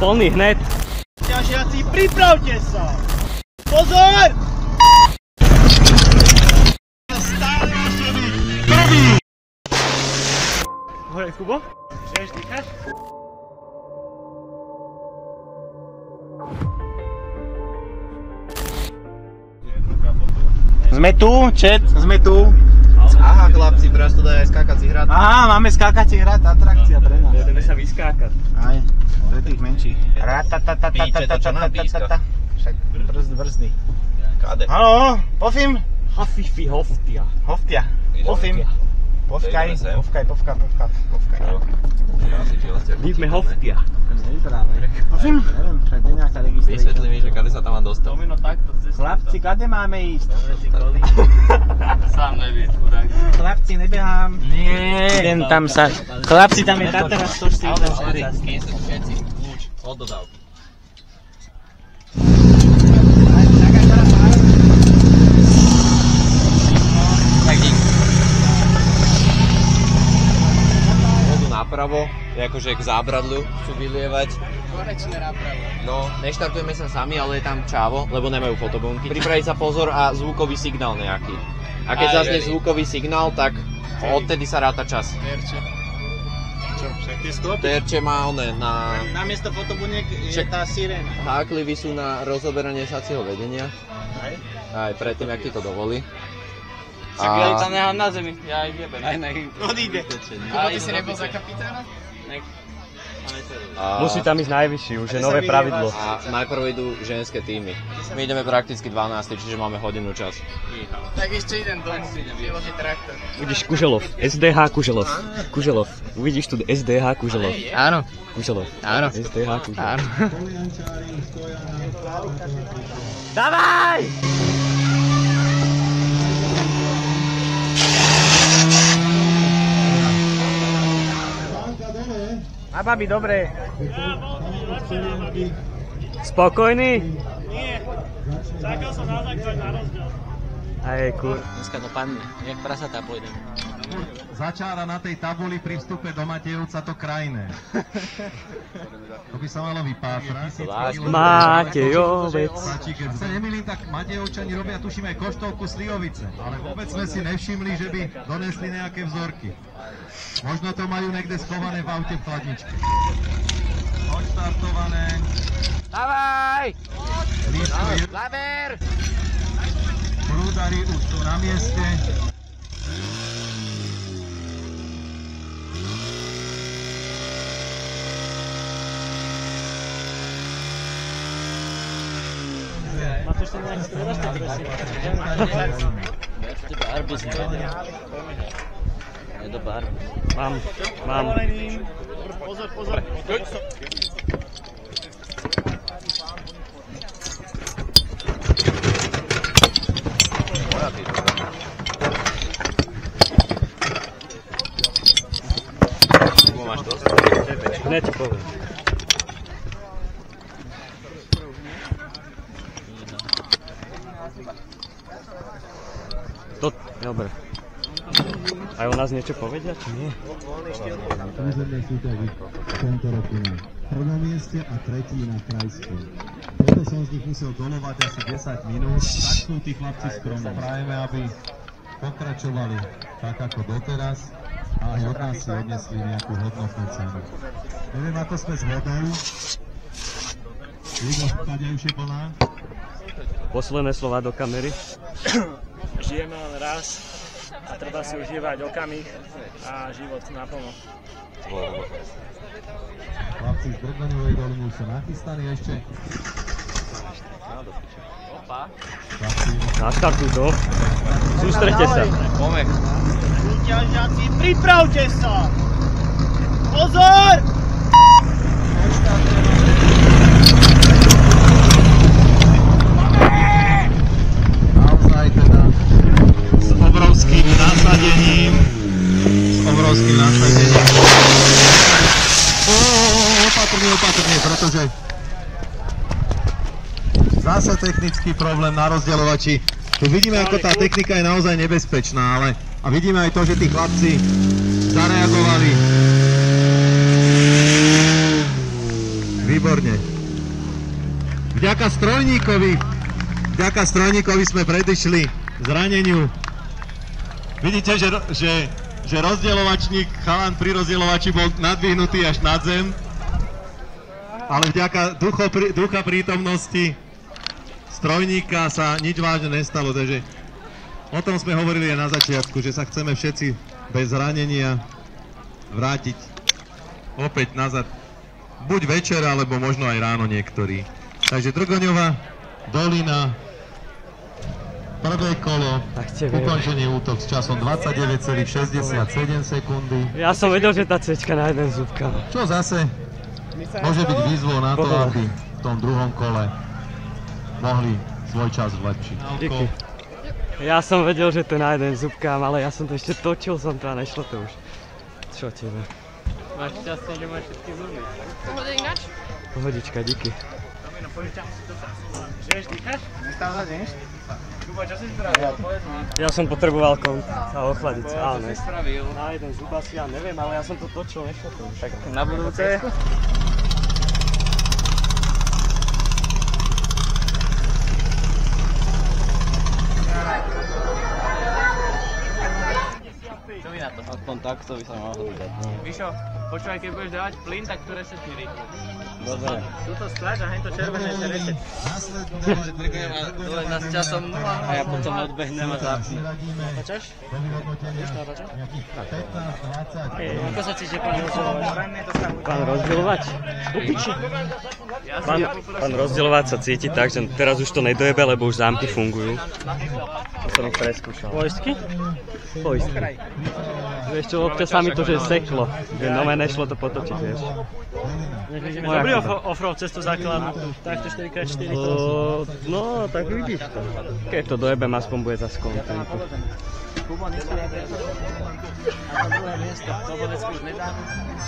plný hned. Ťažiaci, pripravte sa! Pozor! Stále musí byť prvý! Hore, Kubo? Chceš dýchať? Sme tu, chat, sme tu. Aha, chlapci, teraz to dá aj skákací hrad. Aha, máme skákací hrad, atrakcia pre nás. Budeme sa vyskákať. Aj, pre tých menších. Však brzdy. Kade? Haló, pofim? Hafifi hoftia. Hoftia. Pofim. Povkaj. Víme hoftia. Pofim? Neviem, však je nejaká registrácia. Vysvetli mi, že kade sa tam mám dostať. Chlapci, kade máme ísť? Sám nevieš, chudák. Chlapci, nebehám. Nie. Idem tam sa... Chlapci, tam je Tatara 140. Kým sa tu všetci? Kľúč od dodávky. Vodu napravo, akože k zábradlu chcú vylievať. Konečne napravo. No, neštartujeme sa sami, ale je tam čávo, lebo nemajú fotobunky. Pripraviť sa pozor a zvukový signál nejaký. A keď zaznie zvukový signál, tak odtedy sa ráta čas. Terče. Čo, však tie sklopy? Terče má one na... Namiesto fotobuniek je tá siréna. Háklivy sú na rozoberanie sacieho vedenia. Aj predtým, jak ti to dovolí. Však ja ich tam nechám na zemi, ja ich jebem. Aj nech. Odíde. Kubo, ty si nebol za kapitána? Nech. Musí tam ísť najvyšší, už je nové pravidlo. A najprv idú ženské týmy. My ideme prakticky 12, čiže máme hodinu čas. Tak ešte jeden dom, vyložiť traktor. Vidíš Kuželov, SDH Kuželov. Kuželov, uvidíš tu SDH Kuželov. Áno. Kuželov. Áno. SDH Kuželov. Áno. Dávaj! A babi, dobre. Spokojný? Nie. Čakal som na základ na rozdiel. Aj kur... Dneska to padne, jak prasatá pôjdem. Začára na tej tabuli pri vstupe do Matejovca to krajné. To by sa malo vypátrať. Matejovec. Keď sa nemýlim, tak Matejovčani robia, tuším, aj koštovku slivovice. Ale vôbec sme si nevšimli, že by donesli nejaké vzorky. Možno to majú niekde schované v aute v chladničke. Odštartované. Dávaj! Lístko Záber! prúdari už sú na mieste. Matúš, ty nejak striedaš tie kresy? Ty barby si vedel. Je to barby. Mám. Pozor. Máš dosť? Hneď ti poviem. Dobre. Aj o nás niečo povedia, či nie? Územné súťaži v tomto roku na prvom mieste a tretí na krajskom. Toto som z nich musel dolovať asi 10 minút, tak sú tí chlapci skromní. Prajeme, aby pokračovali tak ako doteraz a aj od nás si odnesli nejakú hodnotnú cenu. Neviem, ako sme s vodou. Liga vpadajúšie plná. Posledné slova do kamery. Žijeme len raz a treba si užívať okamih a život naplno. Chlapci z Drgoňovej doliny už sú nachystaní ešte. Naštartuj to. Sústreďte sa. Poďme. Súťažiaci, pripravte sa! Pozor! Naozaj teda s obrovským nasadením. Opatrne, pretože zase technický problém na rozdeľovači. Tu vidíme, ako tá technika je naozaj nebezpečná, ale a vidíme aj to, že tí chlapci zareagovali. Výborne. Vďaka Strojníkovi sme predišli zraneniu. Vidíte, že rozdielovačník, chalan pri rozdielovači bol nadvihnutý až nad zem, ale vďaka ducha prítomnosti Strojníka sa nič vážne nestalo, takže o tom sme hovorili aj na začiatku, že sa chceme všetci bez zranenia vrátiť opäť nazad, buď večer, alebo možno aj ráno niektorí. Takže Drgoňová dolina, prvé kolo, ukončenie útok s časom 29,67 sekundy. Ja som vedel, že tá cečka na jeden zúbka. Čo zase môže byť výzvou na to, aby v tom druhom kole mohli svoj čas zlepšiť. Díky. Ja som vedel, že to na jeden zúbkám, ale ja som to ešte točil som to a nešlo to už. Čo tebe? Máš šťastie, že máš všetky zuby. Pohoda ináč? Pohodička, díky. Žiješ, dýchaš? Nestále za deň? Kuba, čo si spravil? Ja som potreboval sa ochladiť. Čo si spravil? Na jeden zub asi ja neviem, ale ja som to točil, nešlo to už. Tak na budúce. Čo vy na to? Aspoň takto by sa mohol dať. Víšo, počúvaj, keď budeš dávať plyn, tak to resetni rýchlo. Dobre. Tuto stlač a hento červené ešte reset. Dole nás časom 0 a ja potom odbehnem a zapnem. Natáčaš? Už natáčam? Ako sa cíti pán rozdielovač? Pán rozdielovač? Pán rozdielovač sa cíti tak, že teraz už to nedojebe, lebo už zámky fungujú. To som ich preskúšal. Pojistky? Pojistky. Vieš čo, občas sa mi to, že seklo. Že nové nešlo to potočiť, vieš. Dobrý offroad cestu základnú. Takto 4x4. No, tak vidíš to. Keď to dojebem, aspoň bude za skontentu. Kubo, nechci na to druhé miesto. Slobodecku už nedá.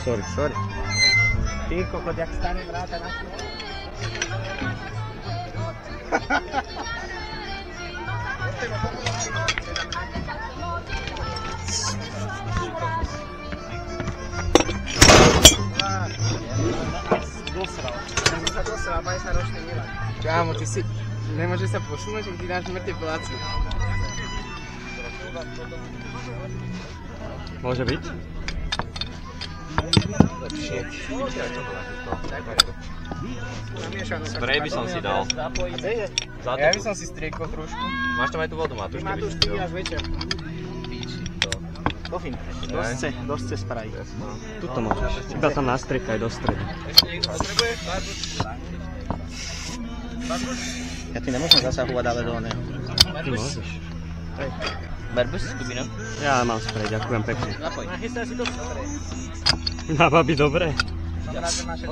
Sorry. Ty kokot, jak stane vráta na chvíľu. Dosral, bude sa ročný milať. Kámo, ty si... Nemôžeš sa posunúť, keď ti dáš mŕte plácu. Môže byť? Lepšie. Sprej by som si dal. Ja by som si striekol trošku. Máš tam aj tú vodu, Matúš? Matúš, ty dáš večer. Kofín. Dosce spray. Tuto môžeš. Iba tam nastriekaj do stredu. Ja ti nemôžem zasahovať, ale do oného. Ty môžeš. Berbus, Kubina? Ja mám sprej, ďakujem pekne. Napoj. Na babi, dobre.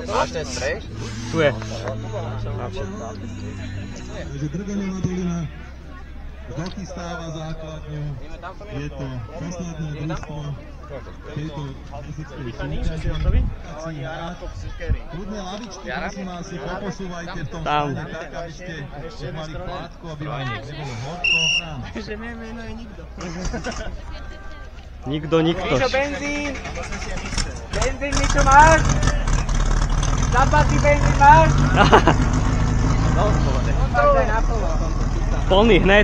Máš ten sprej? Tu je. Takže Drgoňová dolina dostáva základňu. Je to posledné družstvo tejto fyzickej súťaži. Kľudne lavičky, prosím vás, si poposúvajte v tom stane tak, aby ste mali plátku, aby vám nebolo horko. Že nemeno je nikto. Nikto. Mišo, benzín! Benzín, Mišo, máš? Zapadný benzín máš? No, kontroluj naplno. Plný hned.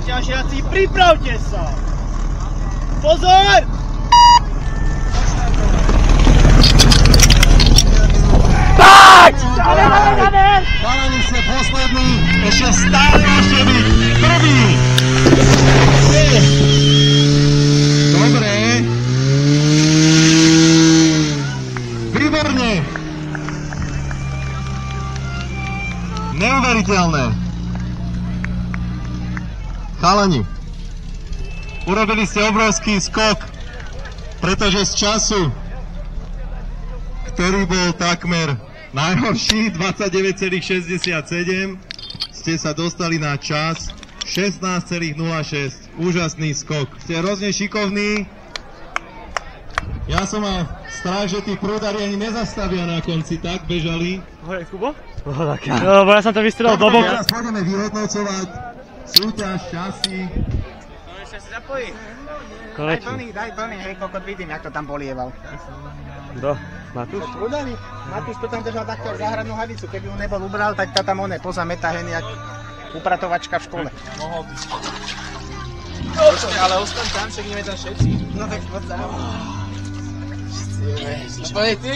Ťažiaci, pripravte sa! Pozor! Tak! Chalani ste poslední, ešte stále môžete byť prvý. Dobre. Výborne. Neuveriteľné. Chalani, urobili ste obrovský skok, pretože z času, ktorý bol takmer najhorší, 29,67, ste sa dostali na čas 16,06. Úžasný skok. Ste hrozne šikovní. Ja som mal strach, že tí prúdari ani nezastavia na konci, tak bežali. Hore, Kubo? Pohodaká. No, ja som to vystrelil do boku. Teraz pôjdeme vyhodnocovať súťaž, časy. Ešte si zapojí. Konečne. Daj plný, hej, kokot, vidím, jak to tam polieval. Kto? Matúš? Rudavý. Matúš to tam držal takto záhradnú hadicu, keby ju nebol ubral, tak tá tam oné pozameta hen jak upratovačka v škole. Mohol byť. Ale ostaň tam, však ideme tam všetci. No tak poď tam. Poď ty.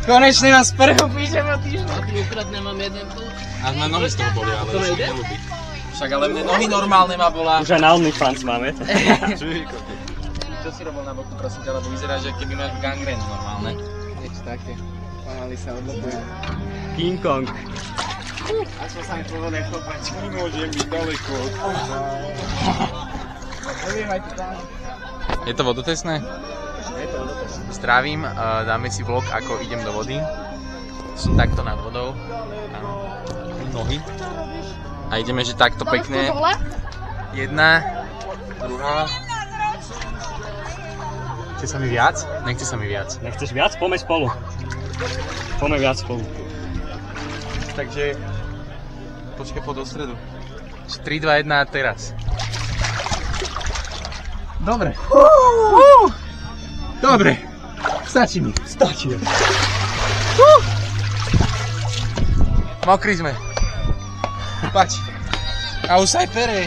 Konečne nás prvú píšem o týždňu. Druhýkrát nemám jeden tu. A ma nohy z toho boli, ale To nejde? však ale mne nohy normálne ma bola. Už aj na OnlyFans máme. Čo si robil na boku, prosím ťa, lebo vyzerá, že keby máš gangrén normálne. Niečo také. Pomaly sa odlopuje. King Kong. Aspoň sa mi povedal chlopať. Nemôžem byť daleko. Neviemajte tam. Je to vodotesné? Zdravím, dáme si vlog, ako idem do vody. Som takto nad vodou. Nohy. A ideme, že takto pekne. Jedna, druhá. Chce sa mi viac? Nechce sa mi viac. Nechceš viac? Poďme spolu. Poďme viac spolu. Takže počkaj, poď do stredu. 3, 2, 1 a teraz. Dobre. Dobre. Stačí mi. Stačí. Mokrí sme. Pač. A už sa aj pere.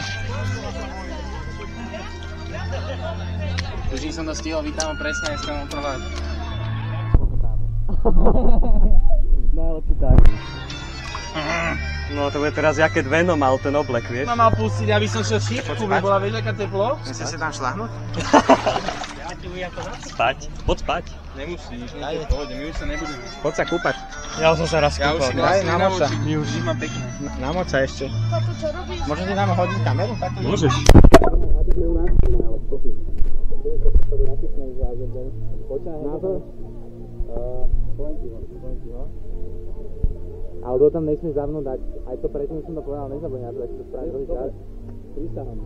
Už som to stihol, vítam presne, s tom prvá. Najlepší tak. No to bude teraz jaké Venom mal ten oblek, vieš? Ma mal pustiť, aby som šiel v šípku, by bola vieš, aká teplo? Chceš si tam šľahnuť? Spať. Poď spať. Nemusíš, nie je v pohode, my už sa nebudeme. Poď sa kúpať. Ja už som sa raz Ja už si kúpal. Aj, vlastne namoč sa. My už mám pekné. Namoč sa ešte. Možno ti dáme hodiť kameru? Môžeš. Ale to tam nesmieš zavnúť dať. Aj to predtým som to povedal, nezabudni na to, ak to spraví druhý krát. Prisahám.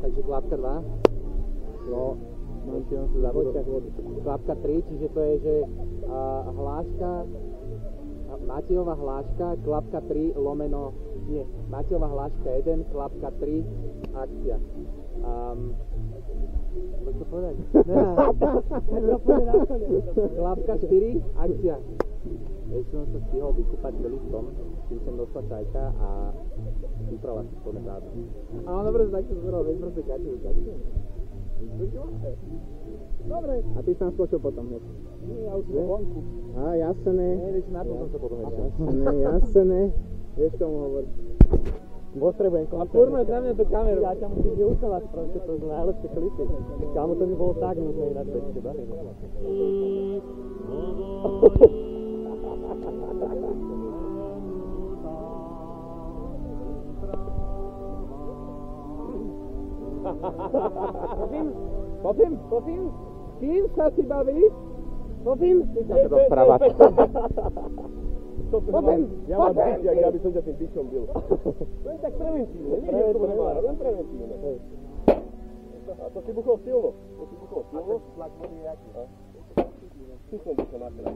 Takže klapka 2. No, či on sa zabudol. Klapka 3, čiže to je, že hláška, Matejová hláška, klapka 3 lomeno, nie, Matejová hláška 1, klapka 3, akcia. Chceš to povedať? Klapka 4, akcia. Ešte som sa stihol vykúpať celý v tom, kým sem došla čajka a vyprala si plné záda. Áno, dobre, tak to zveral, veď proste kačujú. Dobre. A ty si tam skočil potom hneď? Nie, ja už som vonku. Á, jasné. Vieš, na to som sa potom jasné. Vieš, komu hovor. Potrebujem klapka. A furt máš na mňa tú kameru. Ja ťa musím vyučovať, proste to sú najlepšie klipy. Kámo, to by bolo tak nutné ináč bez teba. Popím, kým sa si bavíš? Popím. Ja to správať. Popím. Ja mám byť, ja by som ťa tým pičom bil. To je tak preventívne, nie je to nemára, len preventívne. A to si buchol silno. To si buchol silno. A ten tlak vody je jaký? Pichom by sa na kraj.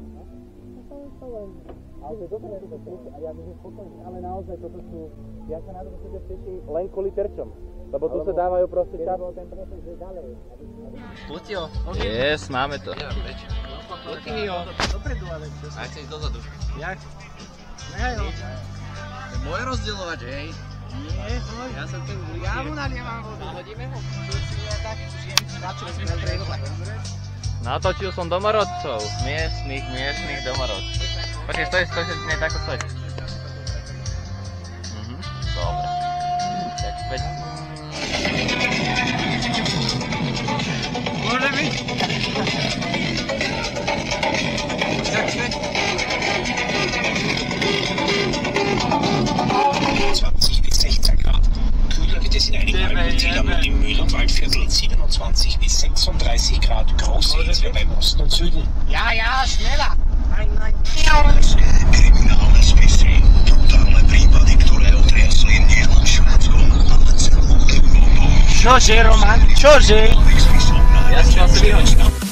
Ale to je dobré, že to teším, a ja môžem potom, ale naozaj toto sú, ja sa na to sebe teším len kvôli terčom. Lebo tu sa dávajú proste čas. Putio. Yes, máme to. Putio. Dopredu, ale čo A chceš dozadu. Jak? Nehaj ho. To je moje rozdielovať, hej? Nie, môj. Ja som ten Ja mu nalievam vodu. Hodíme ho. Tak, čiže začali sme na trénovať. Natočil som domorodcov. Miestnych domorodcov. Počkej, stoj, nie, takto stoj. Dobre. Tak späť. Môže byť? Bis 16 Grad. Kühler wird es in einigen Alpenzielern im Mühlenwaldviertel 27 bis 36 Grad. Große Hitze beim Osten und Süden. Ja, schneller! Nein. Kriminálne spisy, brutálne prípady, ktoré otriasli nielen Švédskom, ale celou Európou. Čože, Roman? Čože? Ja som vás vyhočil.